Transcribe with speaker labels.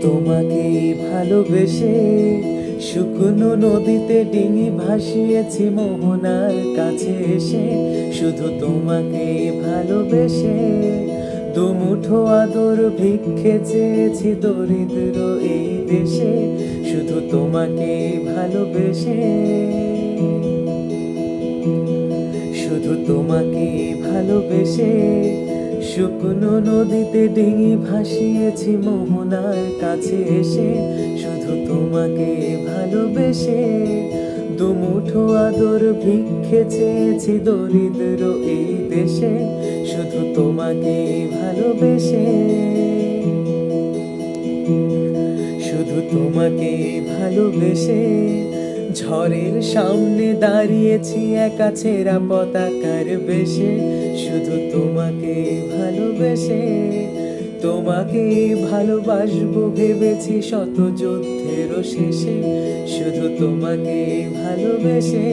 Speaker 1: তোমাকে ভালোবেসে শুকনো নদীতে ডিঙি ভাসিয়েছি মোহনার কাছে এসে, শুধু তোমাকে ভালোবেসে দুমুঠো আদর ভিক্ষে চেয়েছি দরিদ্র এই দেশে, শুধু তোমাকে ভালোবেসে, শুধু তোমাকে ভালোবেসে শুকনো নদীতে ডিঙি ভাসিয়েছি মোহনার কাছে এসে, শুধু তোমাকে ভালোবেসে দুমুঠো আদর ভিক্ষে চেয়েছি দরিদ্র এই দেশে, শুধু তোমাকে ভালোবেসে, শুধু তোমাকে ভালোবেসে ঝড়ের সামনে দাঁড়িয়েছি একা ছেঁড়া পতাকার বেশে, শুধু তোমাকে ভালোবেসে, তোমাকে ভালোবাসবো ভেবেছি শত যুদ্ধেরও শেষে, শুধু তোমাকে ভালোবেসে।